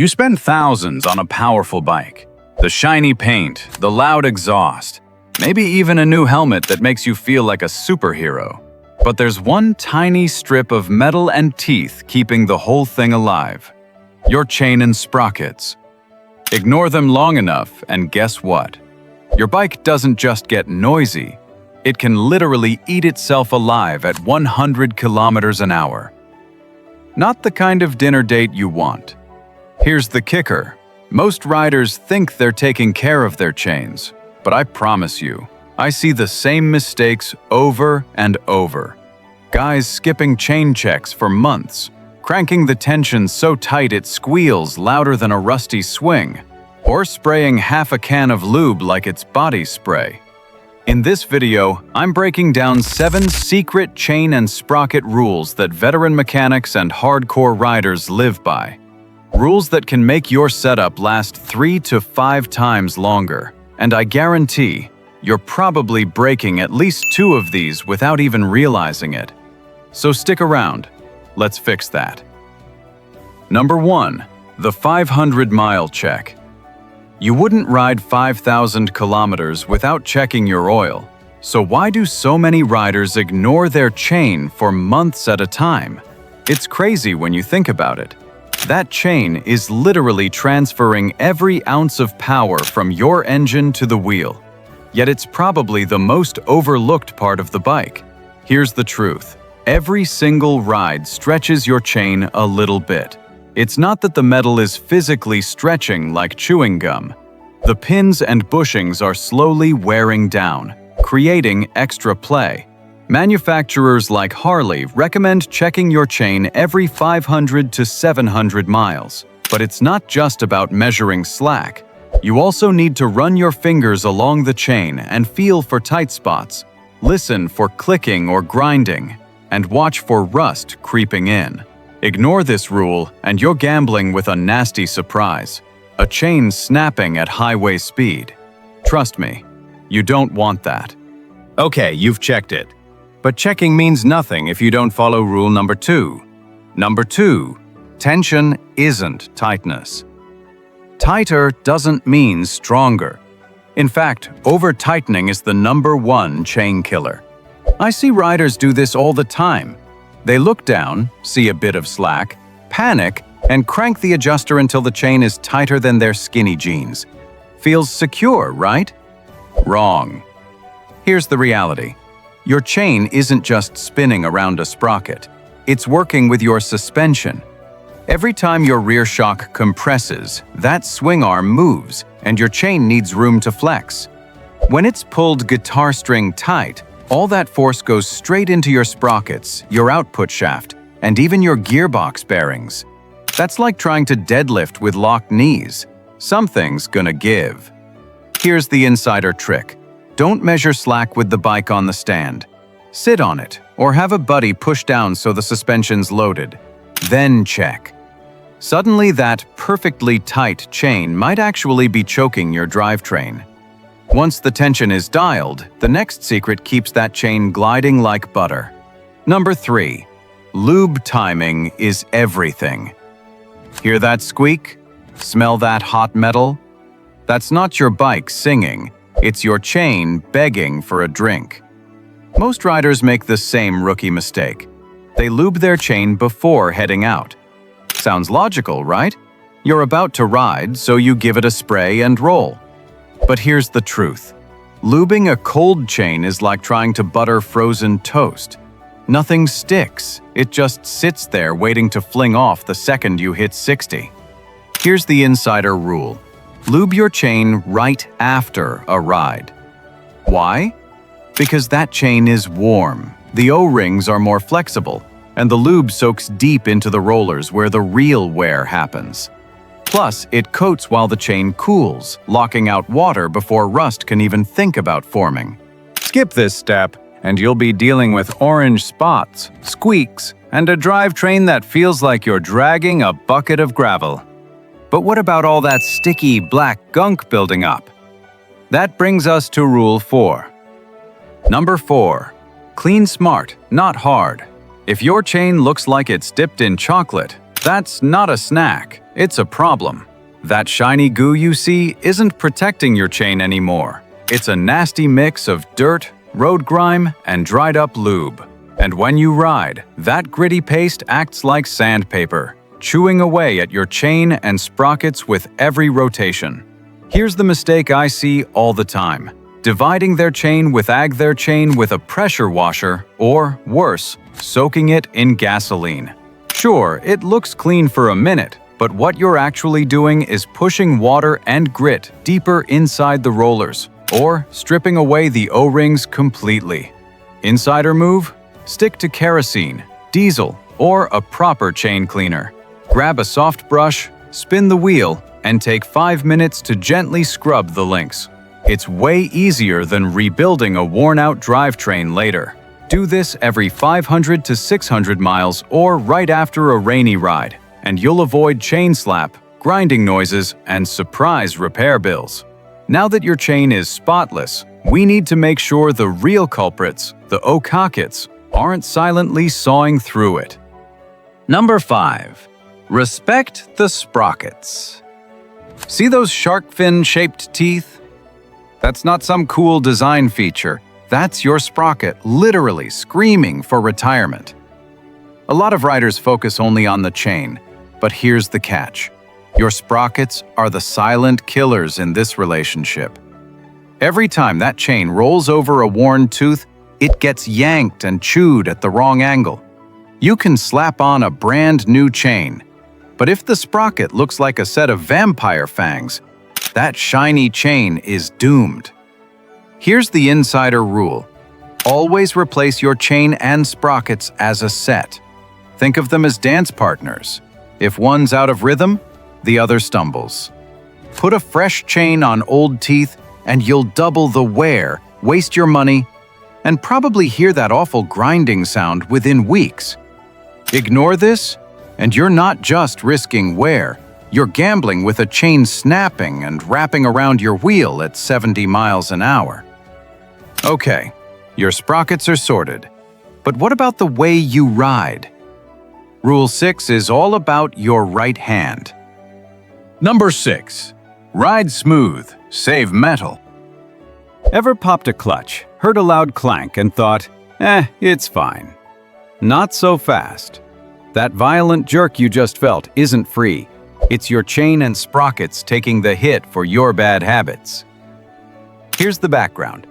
You spend thousands on a powerful bike. The shiny paint, the loud exhaust, maybe even a new helmet that makes you feel like a superhero. But there's one tiny strip of metal and teeth keeping the whole thing alive. Your chain and sprockets. Ignore them long enough, and guess what? Your bike doesn't just get noisy, it can literally eat itself alive at 100 kilometers an hour. Not the kind of dinner date you want. Here's the kicker. Most riders think they're taking care of their chains, but I promise you, I see the same mistakes over and over. Guys skipping chain checks for months, cranking the tension so tight it squeals louder than a rusty swing, or spraying half a can of lube like it's body spray. In this video, I'm breaking down 7 secret chain and sprocket rules that veteran mechanics and hardcore riders live by. Rules that can make your setup last 3 to 5 times longer. And I guarantee, you're probably breaking at least 2 of these without even realizing it. So stick around. Let's fix that. Number 1. The 500-mile check. You wouldn't ride 5,000 kilometers without checking your oil. So why do so many riders ignore their chain for months at a time? It's crazy when you think about it. That chain is literally transferring every ounce of power from your engine to the wheel. Yet it's probably the most overlooked part of the bike. Here's the truth. Every single ride stretches your chain a little bit. It's not that the metal is physically stretching like chewing gum. The pins and bushings are slowly wearing down, creating extra play. Manufacturers like Harley recommend checking your chain every 500 to 700 miles. But it's not just about measuring slack. You also need to run your fingers along the chain and feel for tight spots. Listen for clicking or grinding, and watch for rust creeping in. Ignore this rule and you're gambling with a nasty surprise. A chain snapping at highway speed. Trust me, you don't want that. Okay, you've checked it. But checking means nothing if you don't follow rule number 2. Number 2. Tension isn't tightness. Tighter doesn't mean stronger. In fact, over-tightening is the #1 chain killer. I see riders do this all the time. They look down, see a bit of slack, panic, and crank the adjuster until the chain is tighter than their skinny jeans. Feels secure, right? Wrong. Here's the reality. Your chain isn't just spinning around a sprocket. It's working with your suspension. Every time your rear shock compresses, that swing arm moves, and your chain needs room to flex. When it's pulled guitar string tight, all that force goes straight into your sprockets, your output shaft, and even your gearbox bearings. That's like trying to deadlift with locked knees. Something's gonna give. Here's the insider trick. Don't measure slack with the bike on the stand. Sit on it, or have a buddy push down so the suspension's loaded. Then check. Suddenly that perfectly tight chain might actually be choking your drivetrain. Once the tension is dialed, the next secret keeps that chain gliding like butter. Number 3. Lube timing is everything. Hear that squeak? Smell that hot metal? That's not your bike singing, it's your chain begging for a drink. Most riders make the same rookie mistake. They lube their chain before heading out. Sounds logical, right? You're about to ride, so you give it a spray and roll. But here's the truth. Lubing a cold chain is like trying to butter frozen toast. Nothing sticks. It just sits there waiting to fling off the second you hit 60. Here's the insider rule. Lube your chain right after a ride. Why? Because that chain is warm. The O-rings are more flexible, and the lube soaks deep into the rollers where the real wear happens. Plus, it coats while the chain cools, locking out water before rust can even think about forming. Skip this step, and you'll be dealing with orange spots, squeaks, and a drivetrain that feels like you're dragging a bucket of gravel. But what about all that sticky black gunk building up? That brings us to rule 4. Number 4. Clean smart, not hard. If your chain looks like it's dipped in chocolate, that's not a snack. It's a problem. That shiny goo you see isn't protecting your chain anymore. It's a nasty mix of dirt, road grime, and dried up lube. And when you ride, that gritty paste acts like sandpaper, chewing away at your chain and sprockets with every rotation. Here's the mistake I see all the time: dividing their chain with a pressure washer, or worse, soaking it in gasoline. Sure, it looks clean for a minute, but what you're actually doing is pushing water and grit deeper inside the rollers, or stripping away the O-rings completely. Insider move? Stick to kerosene, diesel, or a proper chain cleaner. Grab a soft brush, spin the wheel, and take 5 minutes to gently scrub the links. It's way easier than rebuilding a worn-out drivetrain later. Do this every 500 to 600 miles or right after a rainy ride, and you'll avoid chain slap, grinding noises, and surprise repair bills. Now that your chain is spotless, we need to make sure the real culprits, the okakits, aren't silently sawing through it. Number 5. Respect the sprockets. See those shark fin-shaped teeth? That's not some cool design feature. That's your sprocket literally screaming for retirement. A lot of riders focus only on the chain, but here's the catch. Your sprockets are the silent killers in this relationship. Every time that chain rolls over a worn tooth, it gets yanked and chewed at the wrong angle. You can slap on a brand new chain, but if the sprocket looks like a set of vampire fangs, that shiny chain is doomed. Here's the insider rule. Always replace your chain and sprockets as a set. Think of them as dance partners. If one's out of rhythm, the other stumbles. Put a fresh chain on old teeth and you'll double the wear, waste your money, and probably hear that awful grinding sound within weeks. Ignore this, and you're not just risking wear, you're gambling with a chain snapping and wrapping around your wheel at 70 miles an hour. Okay, your sprockets are sorted, but what about the way you ride? Rule 6 is all about your right hand. Number 6. Ride smooth, save metal. Ever popped a clutch, heard a loud clank, and thought, it's fine? Not so fast. That violent jerk you just felt isn't free. It's your chain and sprockets taking the hit for your bad habits. Here's the background.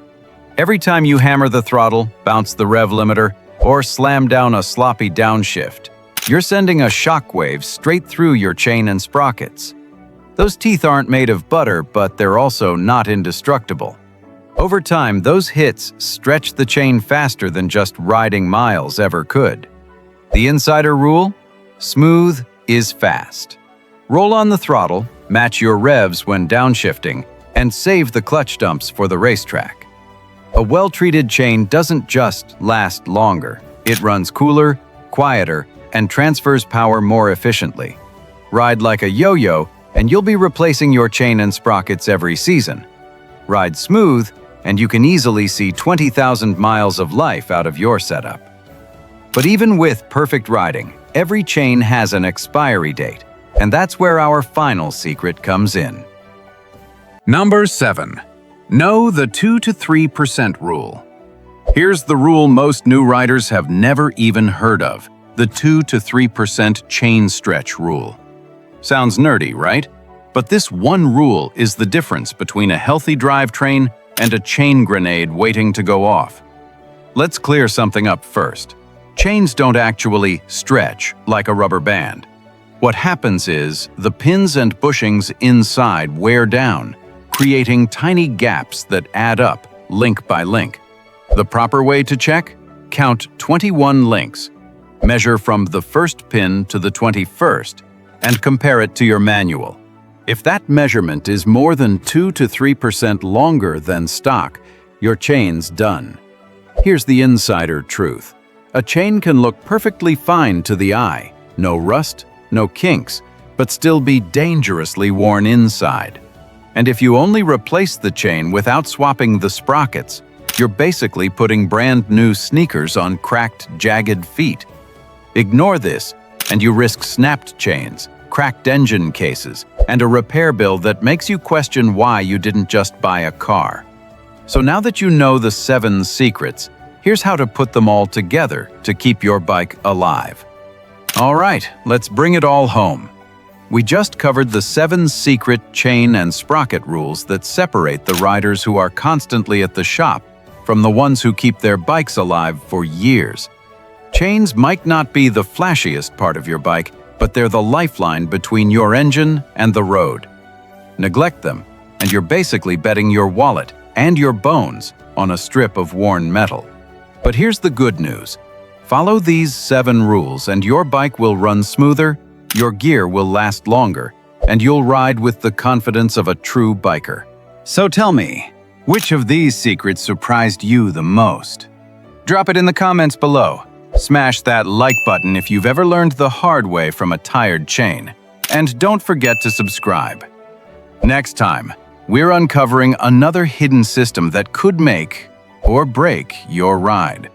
Every time you hammer the throttle, bounce the rev limiter, or slam down a sloppy downshift, you're sending a shockwave straight through your chain and sprockets. Those teeth aren't made of butter, but they're also not indestructible. Over time, those hits stretch the chain faster than just riding miles ever could. The insider rule? Smooth is fast. Roll on the throttle, match your revs when downshifting, and save the clutch dumps for the racetrack. A well-treated chain doesn't just last longer. It runs cooler, quieter, and transfers power more efficiently. Ride like a yo-yo, and you'll be replacing your chain and sprockets every season. Ride smooth, and you can easily see 20,000 miles of life out of your setup. But even with perfect riding, every chain has an expiry date, and that's where our final secret comes in. Number 7. Know the 2 to 3% rule. Here's the rule most new riders have never even heard of, the 2 to 3% chain stretch rule. Sounds nerdy, right? But this one rule is the difference between a healthy drivetrain and a chain grenade waiting to go off. Let's clear something up first. Chains don't actually stretch like a rubber band. What happens is the pins and bushings inside wear down, creating tiny gaps that add up link by link. The proper way to check? Count 21 links. Measure from the first pin to the 21st and compare it to your manual. If that measurement is more than 2 to 3% longer than stock, your chain's done. Here's the insider truth. A chain can look perfectly fine to the eye, no rust, no kinks, but still be dangerously worn inside. And if you only replace the chain without swapping the sprockets, you're basically putting brand new sneakers on cracked, jagged feet. Ignore this, and you risk snapped chains, cracked engine cases, and a repair bill that makes you question why you didn't just buy a car. So now that you know the 7 secrets, here's how to put them all together to keep your bike alive. All right, let's bring it all home. We just covered the 7 secret chain and sprocket rules that separate the riders who are constantly at the shop from the ones who keep their bikes alive for years. Chains might not be the flashiest part of your bike, but they're the lifeline between your engine and the road. Neglect them, and you're basically betting your wallet and your bones on a strip of worn metal. But here's the good news. Follow these 7 rules and your bike will run smoother, your gear will last longer, and you'll ride with the confidence of a true biker. So tell me, which of these secrets surprised you the most? Drop it in the comments below. Smash that like button if you've ever learned the hard way from a tired chain. And don't forget to subscribe. Next time, we're uncovering another hidden system that could make or break your ride.